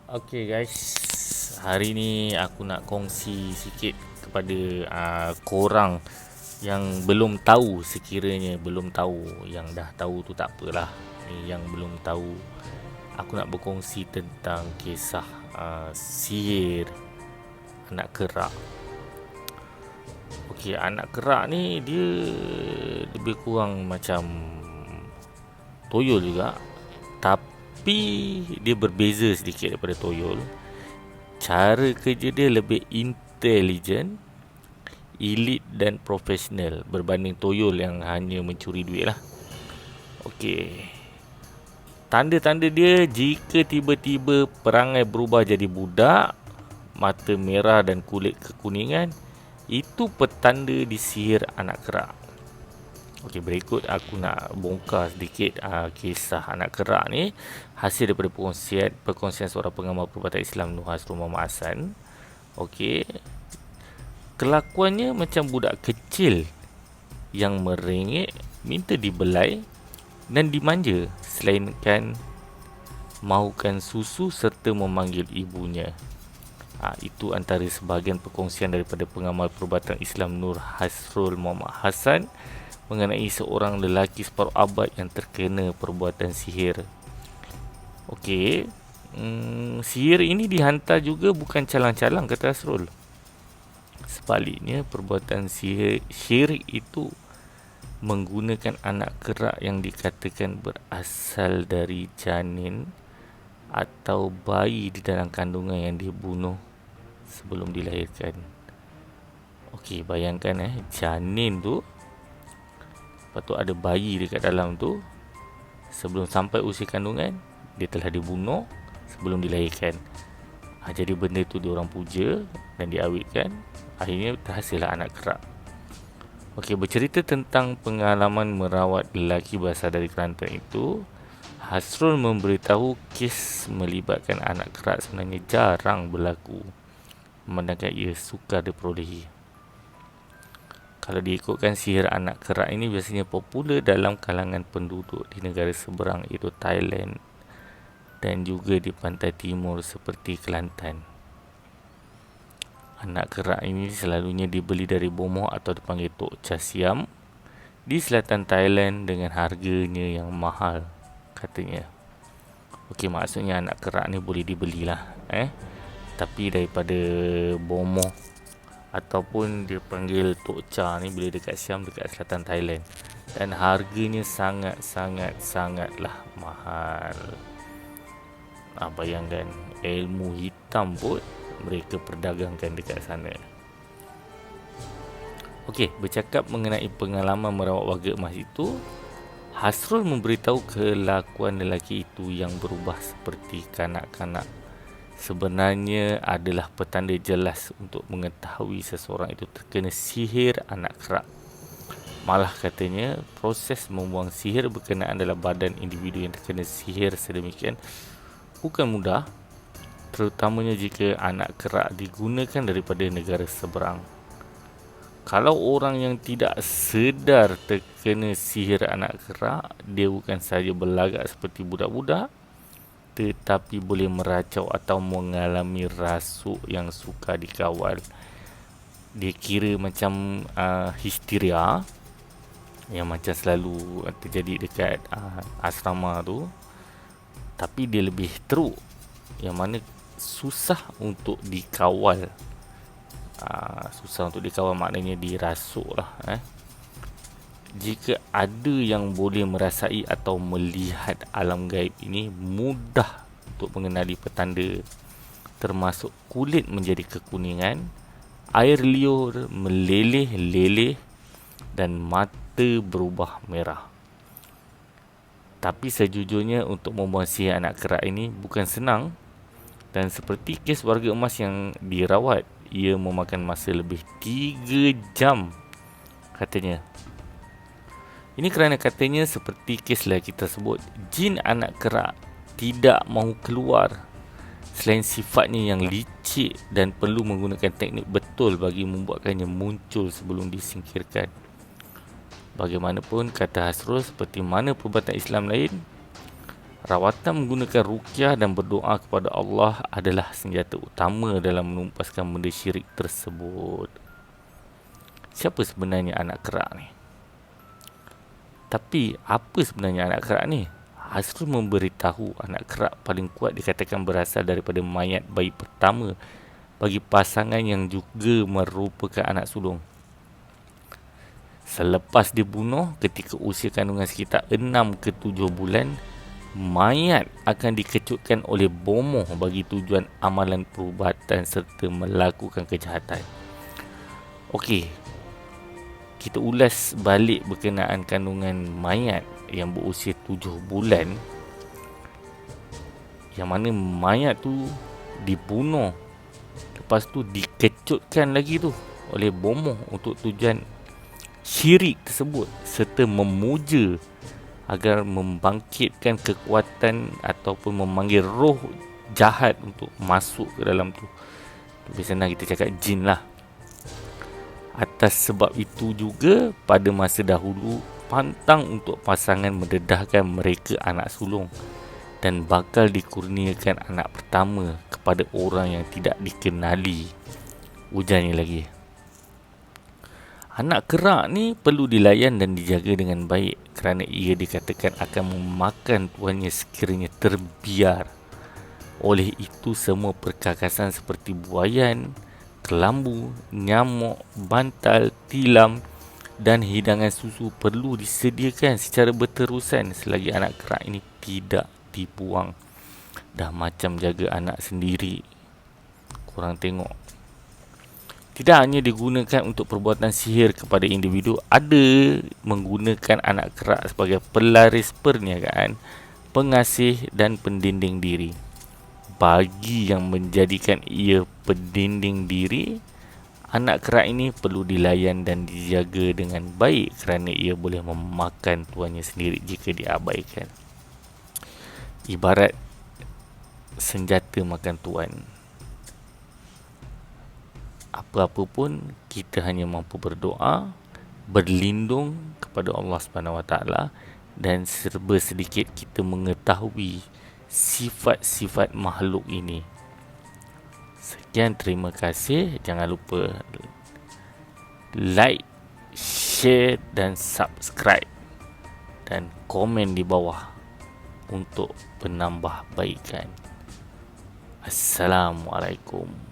Okay guys, hari ni aku nak kongsi sikit kepada korang yang belum tahu, sekiranya belum tahu. Yang dah tahu tu tak apalah. Ni yang belum tahu, aku nak berkongsi tentang kisah sihir anak kerak. Okay, anak kerak ni dia lebih kurang macam toyol juga, tapi dia berbeza sedikit daripada toyol. Cara kerja dia lebih intelligent, elite dan profesional berbanding toyol yang hanya mencuri duit lah. Okey. Tanda-tanda dia, jika tiba-tiba perangai berubah jadi budak, mata merah dan kulit kekuningan, itu petanda disihir anak kerak. Okey, berikut aku nak bongkar sedikit kisah anak kerak ni hasil daripada perkongsian seorang pengamal Perubatan Islam Nur Hasrul Muhammad Hassan. Okey, kelakuannya macam budak kecil yang merengek, minta dibelai dan dimanja, selainkan mahukan susu serta memanggil ibunya. Itu antara sebahagian perkongsian daripada pengamal Perubatan Islam Nur Hasrul Muhammad Hassan mengenai seorang lelaki separuh abad yang terkena perbuatan sihir. Okey, sihir ini dihantar juga bukan calang-calang, kata Hasrul. Sebaliknya, perbuatan syirik itu menggunakan anak kerak yang dikatakan berasal dari janin atau bayi di dalam kandungan yang dibunuh sebelum dilahirkan. Okey, bayangkan janin tu, lepas tu ada bayi dekat dalam tu, sebelum sampai usia kandungan dia telah dibunuh sebelum dilahirkan. Jadi benda tu diorang puja dan diawetkan, akhirnya terhasillah anak kerak. Okey, bercerita tentang pengalaman merawat lelaki berasal dari Kelantan itu, Hasrul memberitahu kes melibatkan anak kerak sebenarnya jarang berlaku, memandangkan ia sukar diperolehi. Kalau diikutkan, sihir anak kerak ini biasanya popular dalam kalangan penduduk di negara seberang, iaitu Thailand dan juga di pantai timur seperti Kelantan. Anak kerak ini selalunya dibeli dari bomoh atau dipanggil Tok Cha Siam di selatan Thailand dengan harganya yang mahal, katanya. Okey, maksudnya anak kerak ni boleh dibelilah, tapi daripada bomoh ataupun dia panggil Tok Cha ni boleh dekat Siam, dekat selatan Thailand, dan harganya sangatlah mahal. Bayangkan, ilmu hitam pun mereka perdagangkan dekat sana. Okey, bercakap mengenai pengalaman merawat warga emas itu, Hasrul memberitahu kelakuan lelaki itu yang berubah seperti kanak-kanak sebenarnya adalah petanda jelas untuk mengetahui seseorang itu terkena sihir anak kerak. Malah katanya, proses membuang sihir berkenaan dalam badan individu yang terkena sihir sedemikian bukan mudah, terutamanya jika anak kerak digunakan daripada negara seberang. Kalau orang yang tidak sedar terkena sihir anak kerak, dia bukan sahaja berlagak seperti budak-budak, tetapi boleh meracau atau mengalami rasuk yang sukar dikawal. Dia kira macam histeria yang macam selalu terjadi dekat asrama tu, tapi dia lebih teruk, yang mana susah untuk dikawal. Susah untuk dikawal maknanya dirasuk lah. Jika ada yang boleh merasai atau melihat alam gaib ini, mudah untuk mengenali petanda, termasuk kulit menjadi kekuningan, air liur meleleh-leleh dan mata berubah merah. Tapi sejujurnya, untuk membuang sihir anak kerak ini bukan senang, dan seperti kes warga emas yang dirawat, ia memakan masa lebih 3 jam, katanya. Ini kerana katanya seperti kes lelaki tersebut, jin anak kerak tidak mahu keluar. Selain sifatnya yang licik dan perlu menggunakan teknik betul bagi membuatkannya muncul sebelum disingkirkan. Bagaimanapun, kata Hasrul, seperti mana perubatan Islam lain, Rawatan menggunakan ruqyah dan berdoa kepada Allah adalah senjata utama dalam menumpaskan benda syirik tersebut. Siapa sebenarnya anak kerak ni? Tapi apa sebenarnya anak kerak ni? Hasrul memberitahu anak kerak paling kuat dikatakan berasal daripada mayat bayi pertama bagi pasangan yang juga merupakan anak sulung. Selepas dibunuh ketika usia kandungan sekitar 6 ke 7 bulan, mayat akan dikecutkan oleh bomoh bagi tujuan amalan perubatan serta melakukan kejahatan. Okey, kita ulas balik berkenaan kandungan mayat yang berusia 7 bulan, yang mana mayat tu dibunuh, lepas tu dikecutkan lagi tu oleh bomoh untuk tujuan syirik tersebut, serta memuja agar membangkitkan kekuatan ataupun memanggil roh jahat untuk masuk ke dalam tu. Lebih senang kita cakap jin lah. Atas sebab itu juga pada masa dahulu pantang untuk pasangan mendedahkan mereka anak sulung dan bakal dikurniakan anak pertama kepada orang yang tidak dikenali. Ujarnya lagi, anak kerak ni perlu dilayan dan dijaga dengan baik kerana ia dikatakan akan memakan tuannya sekiranya terbiar. Oleh itu semua perkakasan seperti buayan, kelambu, nyamuk, bantal, tilam dan hidangan susu perlu disediakan secara berterusan selagi anak kerak ini tidak dibuang. Dah macam jaga anak sendiri. Korang tengok. Tidak hanya digunakan untuk perbuatan sihir kepada individu, ada menggunakan anak kerak sebagai pelaris perniagaan, pengasih dan pendinding diri. Bagi yang menjadikan ia pendinding diri, anak kerak ini perlu dilayan dan dijaga dengan baik kerana ia boleh memakan tuannya sendiri jika diabaikan. Ibarat senjata makan tuan. Apa-apa pun kita hanya mampu berdoa, berlindung kepada Allah Subhanahu Wa Taala dan serba sedikit kita mengetahui sifat-sifat makhluk ini. Sekian, terima kasih. Jangan lupa like, share dan subscribe dan komen di bawah untuk penambahbaikan. Assalamualaikum.